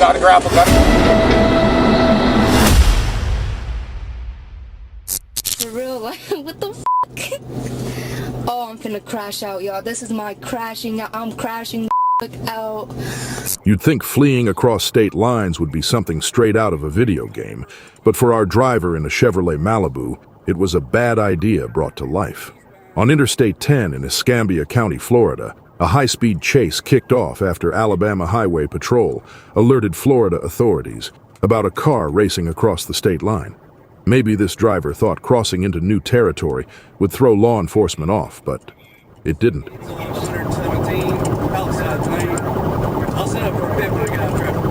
Got a grapple, got it. For real, like, what the f***? Oh, I'm finna crash out, y'all. This is my crashing out. I'm crashing the f*** out. You'd think fleeing across state lines would be something straight out of a video game, but for our driver in a Chevrolet Malibu, it was a bad idea brought to life. On Interstate 10 in Escambia County, Florida, a high-speed chase kicked off after Alabama Highway Patrol alerted Florida authorities about a car racing across the state line. Maybe this driver thought crossing into new territory would throw law enforcement off, but it didn't. 117, outside lane. I'll set up for a bit when I get out of traffic.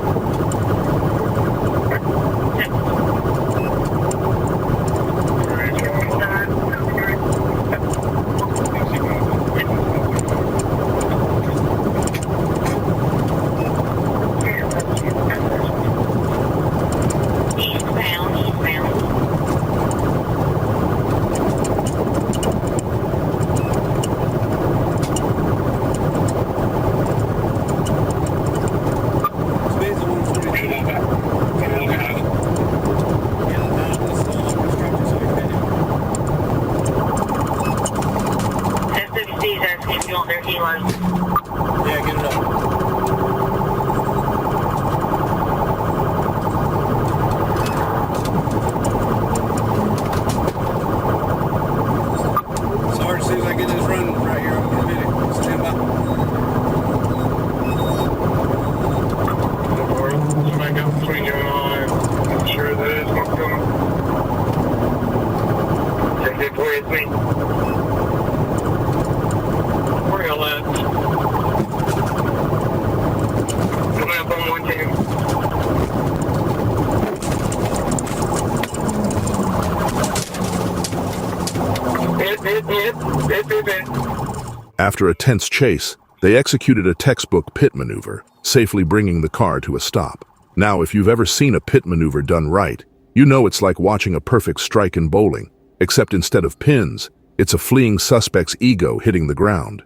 Yeah, get it up. Sarge, as soon as I get this running right here, I'm going to hit it. Stand by. Back up between you and I. I'm sure that is what's coming. 684 is me. Working on that. Coming up on 1-2. After a tense chase, they executed a textbook pit maneuver, safely bringing the car to a stop. Now, if you've ever seen a pit maneuver done right, you know it's like watching a perfect strike in bowling, except instead of pins, it's a fleeing suspect's ego hitting the ground.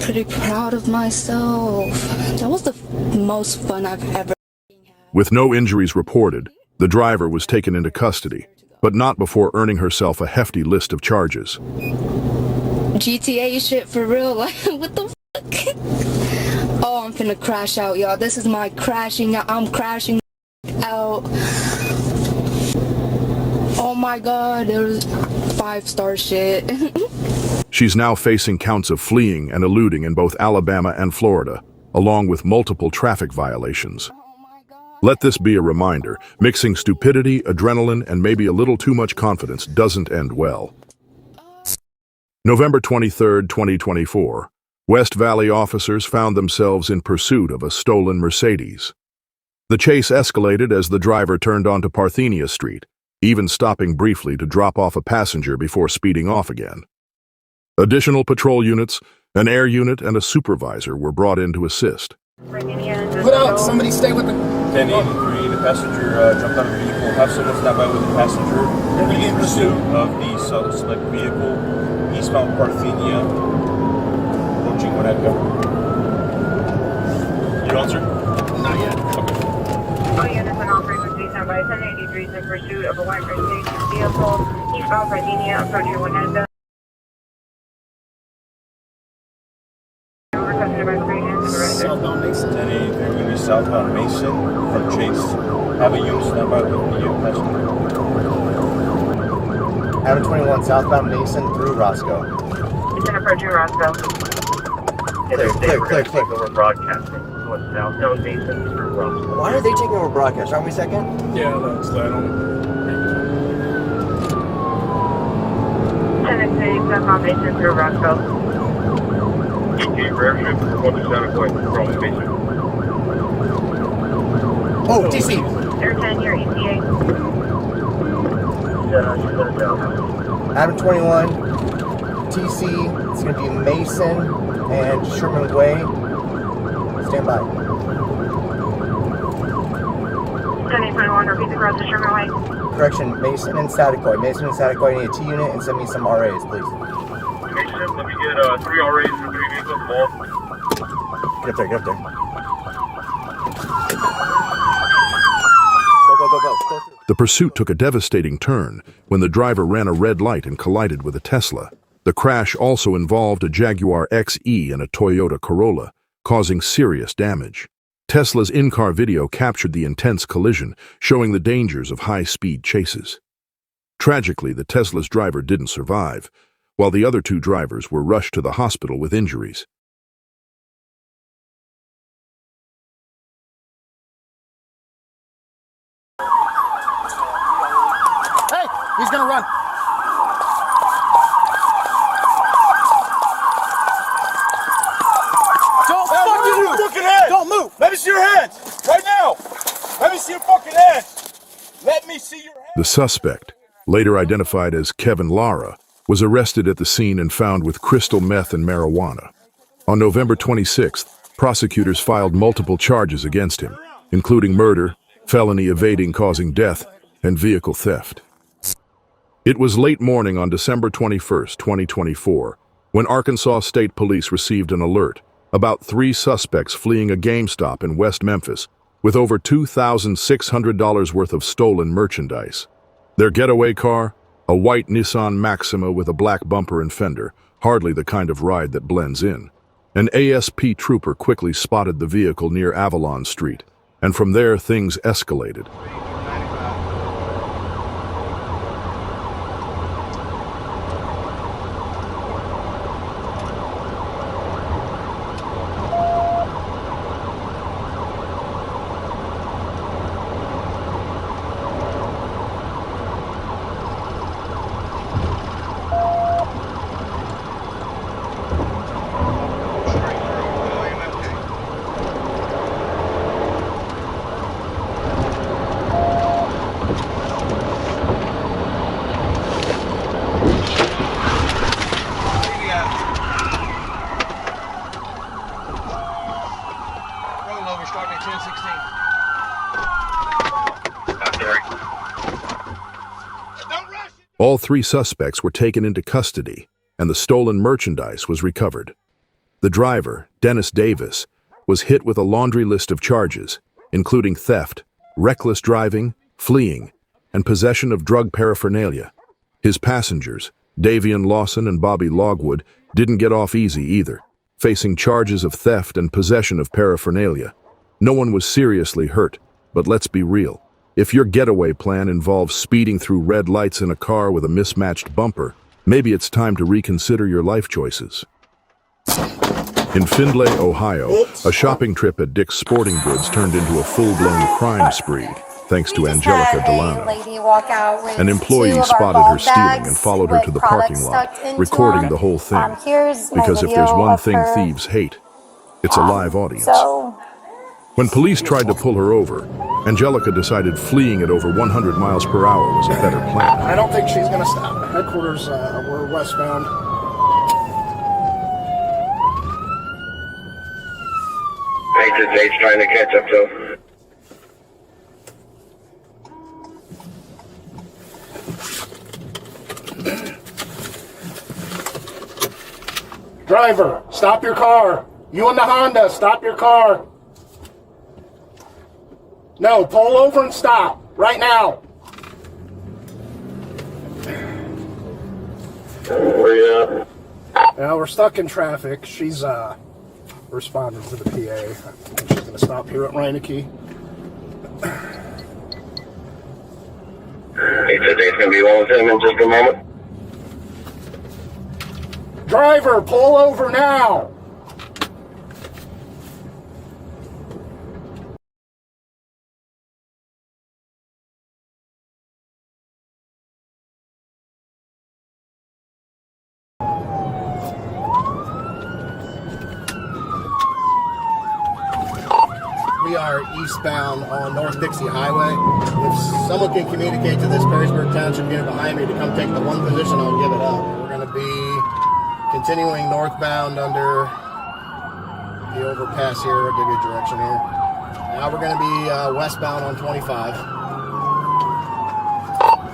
Pretty proud of myself. That was the most fun I've ever had. With no injuries reported, the driver was taken into custody, but not before earning herself a hefty list of charges. GTA shit for real, like, what the f***? Oh, I'm finna crash out, y'all. This is my crashing out. I'm crashing out. Oh my god, there's 5-star shit. She's now facing counts of fleeing and eluding in both Alabama and Florida, along with multiple traffic violations. Let this be a reminder, mixing stupidity, adrenaline, and maybe a little too much confidence doesn't end well. November 23, 2024, West Valley officers found themselves in pursuit of a stolen Mercedes. The chase escalated as the driver turned onto Parthenia Street, even stopping briefly to drop off a passenger before speeding off again. Additional patrol units, an air unit, and a supervisor were brought in to assist. Put out, somebody stay with the... 1083, the passenger jumped out of the vehicle. Have someone stop by with the passenger in pursuit of the suspect vehicle, eastbound Parthenia, approaching Winnetka. You on, sir? Not yet. Okay. All units on all frequencies stand by 1083 in pursuit of a white Mercedes vehicle, eastbound Parthenia, approaching Winnetka. Southbound Mason. 1083 will be southbound Mason from Chase. Have a unit stand by with the passenger. Avenue 21 southbound Mason through Roscoe. It's an approaching Roscoe. Clear. Over broadcasting. What's southbound Mason through Roscoe. Why are they taking over broadcast? Aren't we second? Yeah, that's that on. 1083 southbound Mason through Roscoe. ET rare ship, what is that equate from Mason? Oh, TC! Air 10, your ETA. Avenue 21, TC, it's going to be Mason and Sherman Way. Stand by. 1021, repeat the cross to Sherman Way. Correction, Mason and Saticoy. Mason and Saticoy, need a T unit and send me some RAs, please. Mason, let me get 3 RAs for 3 vehicles involved. Get up there, get up there. Go. The pursuit took a devastating turn when the driver ran a red light and collided with a Tesla. The crash also involved a Jaguar XE and a Toyota Corolla, causing serious damage. Tesla's in-car video captured the intense collision, showing the dangers of high-speed chases. Tragically, the Tesla's driver didn't survive, while the other two drivers were rushed to the hospital with injuries. Hey, he's gonna run. Don't move! Let me see your hands! Right now! Let me see your fucking hands! Let me see your hands! The suspect, later identified as Kevin Lara, was arrested at the scene and found with crystal meth and marijuana. On November 26th, prosecutors filed multiple charges against him, including murder, felony evading causing death, and vehicle theft. It was late morning on December 21st, 2024, when Arkansas State Police received an alert about 3 suspects fleeing a GameStop in West Memphis with over $2,600 worth of stolen merchandise. Their getaway car, a white Nissan Maxima with a black bumper and fender, hardly the kind of ride that blends in. An ASP trooper quickly spotted the vehicle near Avalon Street, and from there things escalated. All 3 suspects were taken into custody, and the stolen merchandise was recovered. The driver, Dennis Davis, was hit with a laundry list of charges, including theft, reckless driving, fleeing, and possession of drug paraphernalia. His passengers, Davian Lawson and Bobby Logwood, didn't get off easy either, facing charges of theft and possession of paraphernalia. No one was seriously hurt, but let's be real. If your getaway plan involves speeding through red lights in a car with a mismatched bumper, maybe it's time to reconsider your life choices. In Findlay, Ohio, a shopping trip at Dick's Sporting Goods turned into a full-blown crime spree, thanks to Angelica Delano. An employee spotted her stealing and followed her to the parking lot, recording the whole thing. Because if there's one thing thieves hate, it's a live audience. When police tried to pull her over, Angelica decided fleeing at over 100 miles per hour was a better plan. I don't think she's gonna stop. Headquarters, we're westbound. Interstate trying to catch up to. Driver, stop your car. You in the Honda, stop your car. No, pull over and stop, right now. Where you at? Now we're stuck in traffic. She's responding to the PA. I think she's gonna stop here at Reineke. Interday's gonna be on with him in just a moment. Driver, pull over now. We are eastbound on North Dixie Highway. If someone can communicate to this Perrysburg Township unit behind me to come take the one position, I'll give it up. We're going to be continuing northbound under the overpass here. I'll give you a direction here. Now we're going to be westbound on 25.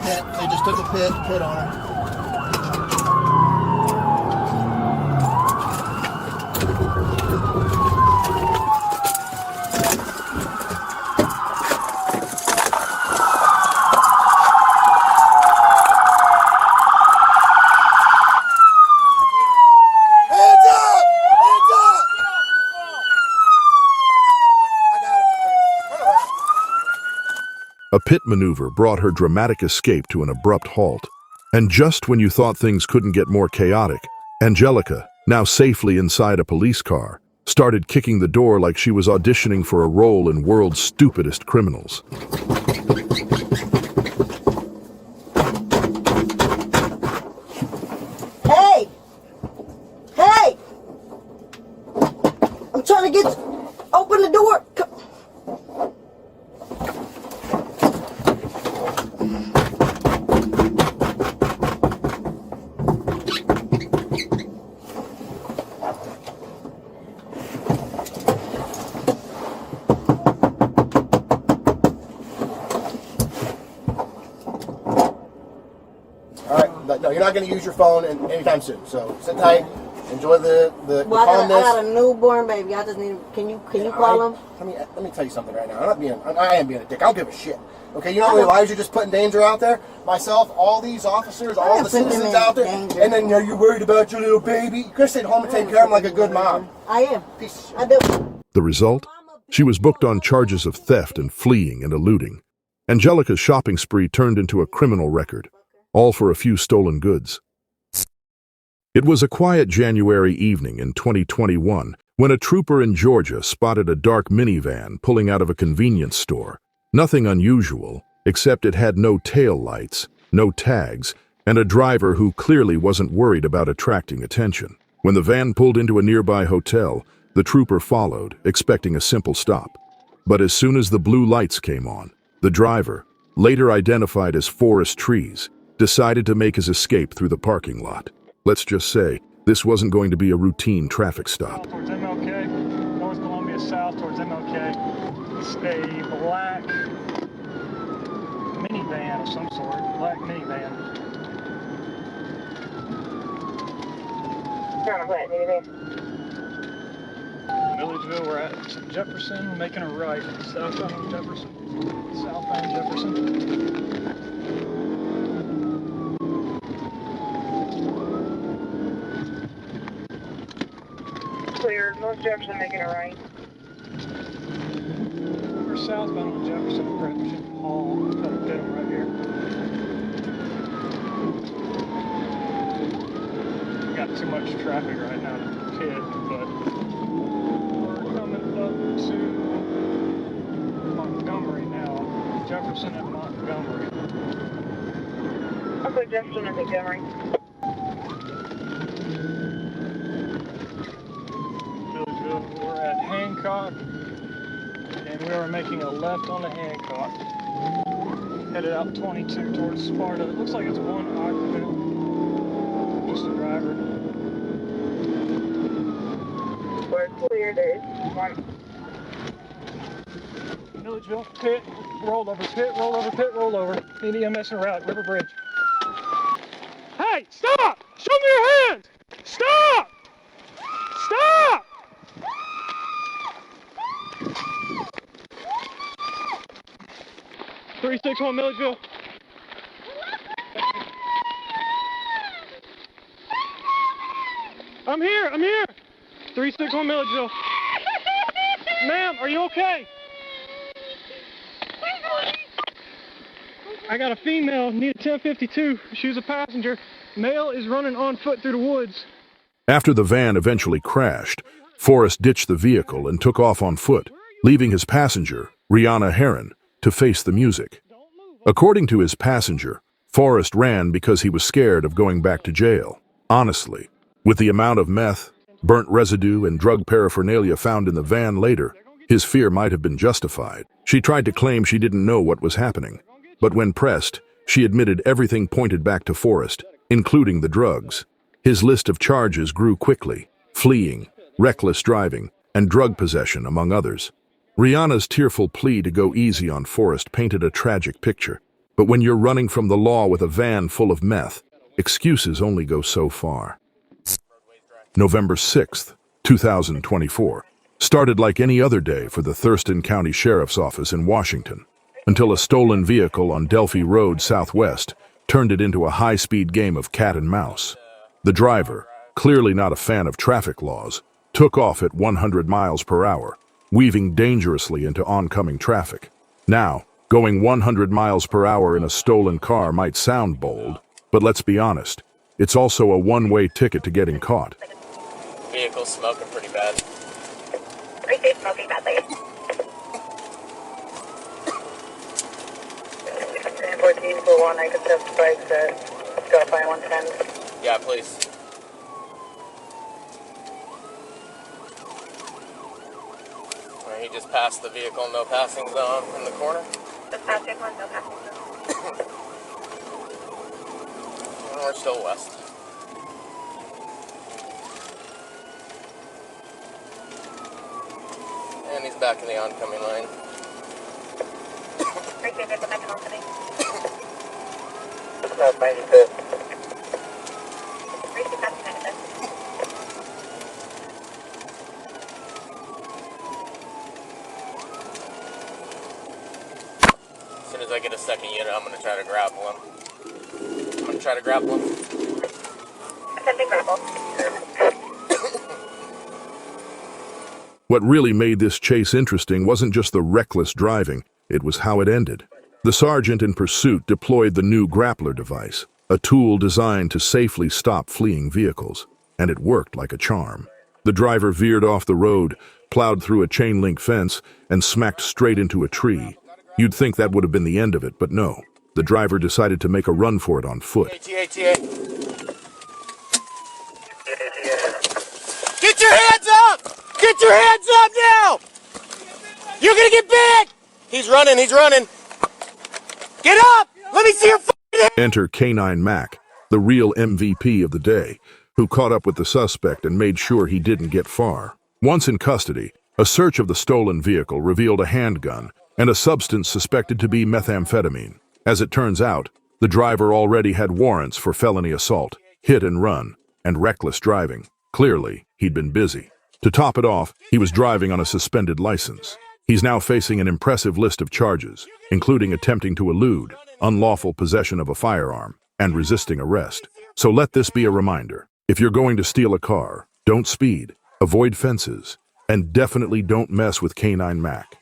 Pit. They just took a pit on her. A pit maneuver brought her dramatic escape to an abrupt halt. And just when you thought things couldn't get more chaotic, Angelica, now safely inside a police car, started kicking the door like she was auditioning for a role in World's Stupidest Criminals. Hey! Hey! I'm trying to open the door. No, you're not going to use your phone anytime soon. So sit tight, enjoy the Well, calmness. I got a newborn baby. I just need. Can you call him? Let me tell you something right now. I am being a dick. I don't give a shit. Okay, you know how many lives you're just putting danger out there? Myself, all these officers, all the citizens out there, and then you're worried about your little baby. You could have stayed home and taken care of him like a good mom. I am. Piece of shit. I do. The result? She was booked on charges of theft and fleeing and eluding. Angelica's shopping spree turned into a criminal record, all for a few stolen goods. It was a quiet January evening in 2021 when a trooper in Georgia spotted a dark minivan pulling out of a convenience store. Nothing unusual, except it had no tail lights, no tags, and a driver who clearly wasn't worried about attracting attention. When the van pulled into a nearby hotel, the trooper followed, expecting a simple stop. But as soon as the blue lights came on, the driver, later identified as Forrest Trees, decided to make his escape through the parking lot. Let's just say, this wasn't going to be a routine traffic stop. Towards MLK, North Columbia South towards MLK. It's a black minivan of some sort, black minivan. Milledgeville, we're at Jefferson, making a right, southbound Jefferson. Southbound Jefferson. Clear, North Jefferson making a right. We're southbound on Jefferson at Preston Hall. Got a pit right here. Got too much traffic right now to kid, but we're coming up to Montgomery now. Jefferson at Montgomery. I'll put Jefferson at Montgomery. We're at Hancock, and we are making a left onto Hancock. Headed out 22 towards Sparta. It looks like it's one occupant, just a driver. We're clear, there is one. Milledgeville, pit, rollover, pit, rollover, pit, rollover. Need EMS and route, River Bridge. Hey, stop! Show me your hands! Stop! Stop! 361 Milledgeville. I'm here. 361 Milledgeville. Ma'am, are you okay? I got a female, need a 1052. She's a passenger. Male is running on foot through the woods. After the van eventually crashed, Forrest ditched the vehicle and took off on foot, leaving his passenger, Rihanna Heron, to face the music. According to his passenger, Forrest ran because he was scared of going back to jail. Honestly, with the amount of meth, burnt residue, and drug paraphernalia found in the van later, his fear might have been justified. She tried to claim she didn't know what was happening, but when pressed, she admitted everything pointed back to Forrest, including the drugs. His list of charges grew quickly: fleeing, reckless driving, and drug possession, among others. Rihanna's tearful plea to go easy on Forrest painted a tragic picture. But when you're running from the law with a van full of meth, excuses only go so far. November 6th, 2024, started like any other day for the Thurston County Sheriff's Office in Washington, until a stolen vehicle on Delphi Road Southwest turned it into a high-speed game of cat and mouse. The driver, clearly not a fan of traffic laws, took off at 100 miles per hour, weaving dangerously into oncoming traffic. Now, Going 100 miles per hour in a stolen car might sound bold, but let's be honest, it's also a one-way ticket to getting caught. Vehicle's smoking pretty bad. Appreciate smoking badly. 14 for 1, I could test bikes at Skyfire 110. Yeah, please. He just passed the vehicle, no passing zone in the corner. Just past vehicle, no passing zone. And we're still west. And he's back in the oncoming lane. Appreciate it, back in oncoming. That's 95. Appreciate passing 95. As soon as I get a second unit, I'm going to try to grapple him. Attempting grapple. What really made this chase interesting wasn't just the reckless driving, it was how it ended. The sergeant in pursuit deployed the new grappler device, a tool designed to safely stop fleeing vehicles, and it worked like a charm. The driver veered off the road, plowed through a chain-link fence, and smacked straight into a tree. You'd think that would have been the end of it, but no. The driver decided to make a run for it on foot. ATA. Get your hands up! Get your hands up now! You're gonna get big! He's running. Get up! Let me see your f***ing hands! Enter K9 Mac, the real MVP of the day, who caught up with the suspect and made sure he didn't get far. Once in custody, a search of the stolen vehicle revealed a handgun and a substance suspected to be methamphetamine. As it turns out, the driver already had warrants for felony assault, hit and run, and reckless driving. Clearly, he'd been busy. To top it off, he was driving on a suspended license. He's now facing an impressive list of charges, including attempting to elude, unlawful possession of a firearm, and resisting arrest. So let this be a reminder. If you're going to steal a car, don't speed, avoid fences, and definitely don't mess with K9 Mac.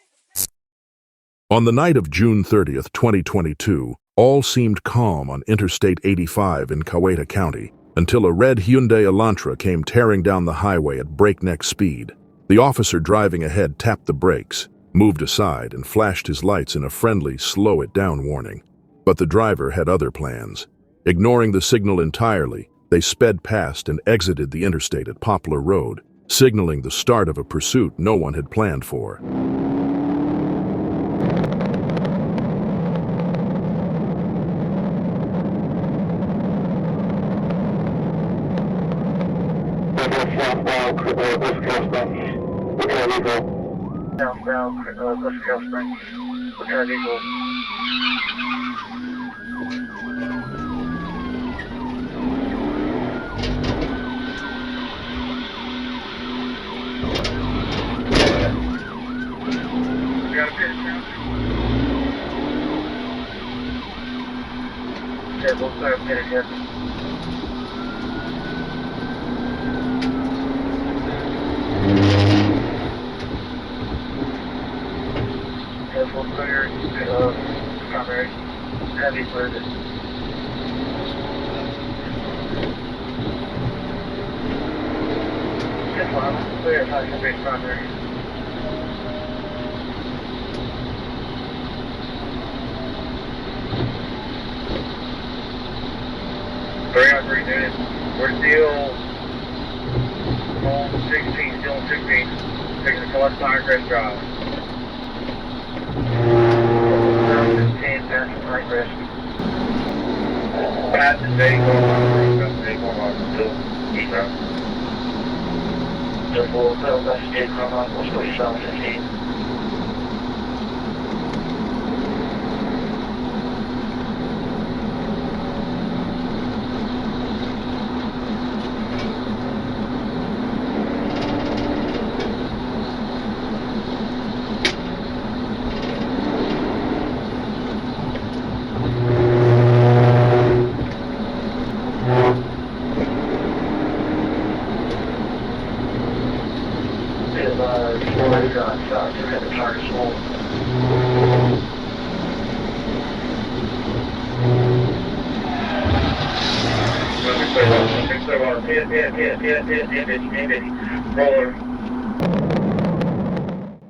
On the night of June 30th, 2022, all seemed calm on Interstate 85 in Coweta County until a red Hyundai Elantra came tearing down the highway at breakneck speed. The officer driving ahead tapped the brakes, moved aside, and flashed his lights in a friendly slow it down warning. But the driver had other plans. Ignoring the signal entirely, they sped past and exited the interstate at Poplar Road, signaling the start of a pursuit no one had planned for. Primary, heavy fluid. Clear, high base primary. We're still on 16, still on 16. Taking the Collect Pinecrest Drive. 10, National Pinecrest. Passing vehicle on still eastbound. Still full, that's Jake Carmichael, we'll still eastbound 15.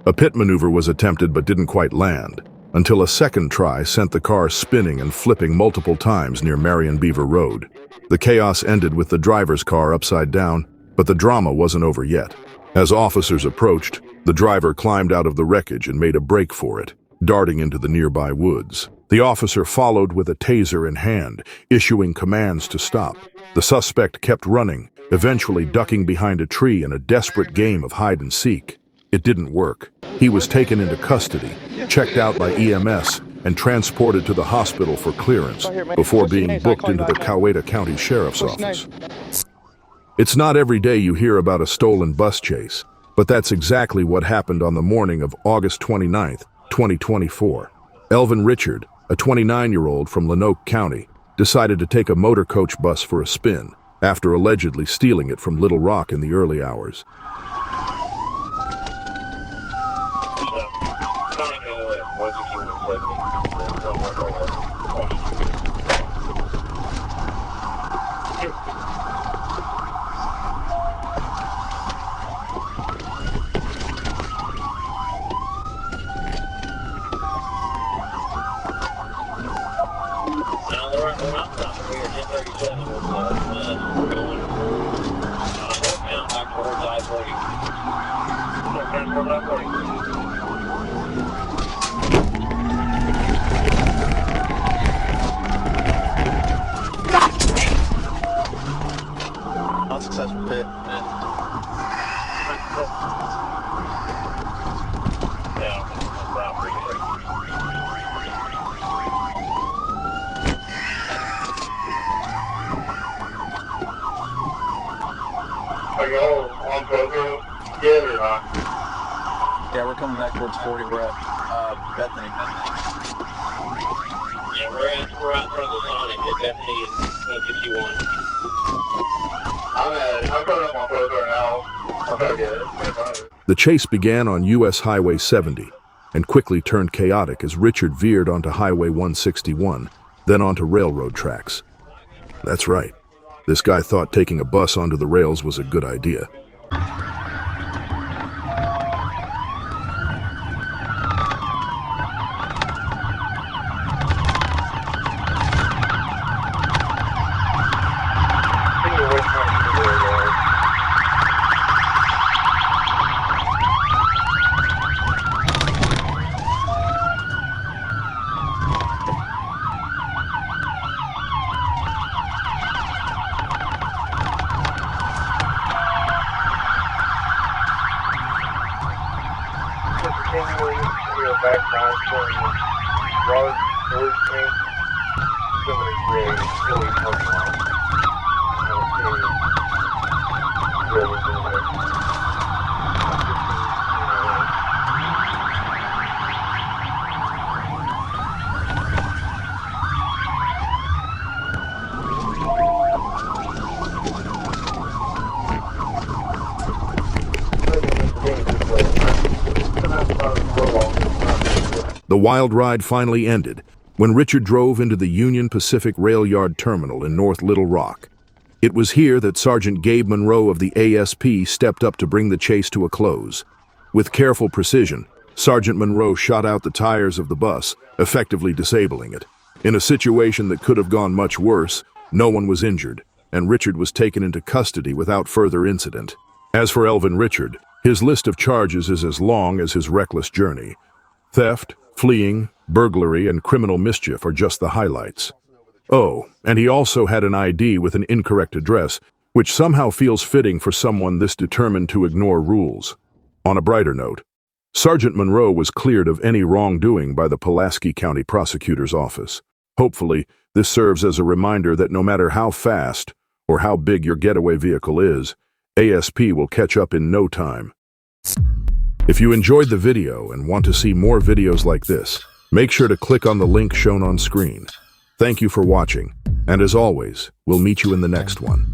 A pit maneuver was attempted but didn't quite land, until a second try sent the car spinning and flipping multiple times near Marion Beaver Road. The chaos ended with the driver's car upside down, but the drama wasn't over yet. As officers approached, the driver climbed out of the wreckage and made a break for it, darting into the nearby woods. The officer followed with a taser in hand, issuing commands to stop. The suspect kept running, eventually ducking behind a tree in a desperate game of hide and seek. It didn't work. He was taken into custody, checked out by EMS, and transported to the hospital for clearance before being booked into the Coweta County Sheriff's Office. It's not every day you hear about a stolen bus chase, but that's exactly what happened on the morning of August 29, 2024. Elvin Richard, a 29-year-old from Lanoke County, decided to take a motor coach bus for a spin after allegedly stealing it from Little Rock in the early hours. Unsuccessful pit. Are y'all on program yet or not? Yeah, we're coming back towards 40. We're at Bethany. Yeah, we're out in front of the Sonic at Bethany and 151. I'm coming up on program now. I'm trying to get it. The chase began on U.S. Highway 70 and quickly turned chaotic as Richard veered onto Highway 161, then onto railroad tracks. That's right. This guy thought taking a bus onto the rails was a good idea. Continuing your background showing road towards me. Somebody's really parking lot. I don't see really doing it. The wild ride finally ended when Richard drove into the Union Pacific Rail Yard Terminal in North Little Rock. It was here that Sergeant Gabe Monroe of the ASP stepped up to bring the chase to a close. With careful precision, Sergeant Monroe shot out the tires of the bus, effectively disabling it. In a situation that could have gone much worse, no one was injured, and Richard was taken into custody without further incident. As for Elvin Richard, his list of charges is as long as his reckless journey. Theft, fleeing, burglary, and criminal mischief are just the highlights. Oh, and he also had an ID with an incorrect address, which somehow feels fitting for someone this determined to ignore rules. On a brighter note, Sergeant Monroe was cleared of any wrongdoing by the Pulaski County Prosecutor's Office. Hopefully, this serves as a reminder that no matter how fast or how big your getaway vehicle is, ASP will catch up in no time. If you enjoyed the video and want to see more videos like this, make sure to click on the link shown on screen. Thank you for watching, and as always, we'll meet you in the next one.